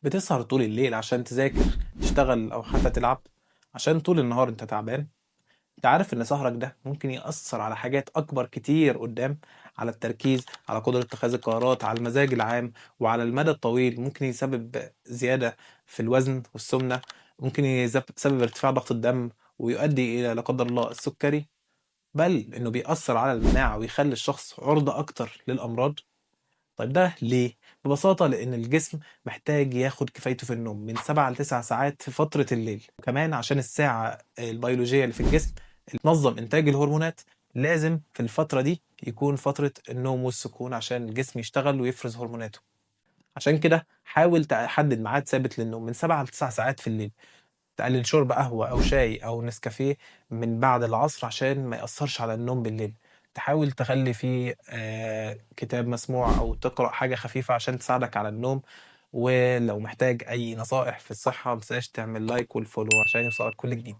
بتسهر طول الليل عشان تذاكر، تشتغل أو حتى تلعب، عشان طول النهار أنت تعبان. أنت عارف إن سهرك ده ممكن يأثر على حاجات أكبر كتير قدام، على التركيز، على قدرة اتخاذ القرارات، على المزاج العام، وعلى المدى الطويل ممكن يسبب زيادة في الوزن والسمنة، ممكن يسبب ارتفاع ضغط الدم، ويؤدي إلى لا قدر الله السكري، بل إنه بيأثر على المناعة ويخلي الشخص عرضة أكتر للأمراض. طيب ده ليه؟ ببساطة لأن الجسم محتاج ياخد كفايته في النوم من 7 ل9 ساعات في فترة الليل، وكمان عشان الساعة البيولوجية اللي في الجسم اللي تنظم إنتاج الهرمونات، لازم في الفترة دي يكون فترة النوم والسكون عشان الجسم يشتغل ويفرز هرموناته. عشان كده حاول تحدد ميعاد ثابت للنوم من 7 ل9 ساعات في الليل. تقلل شرب قهوة أو شاي أو نسكافيه من بعد العصر عشان ما يأثرش على النوم بالليل. تحاول تخلي فيه كتاب مسموع أو تقرأ حاجة خفيفة عشان تساعدك على النوم. ولو محتاج أي نصائح في الصحة متنساش تعمل لايك والفولو عشان يوصلك كل جديد.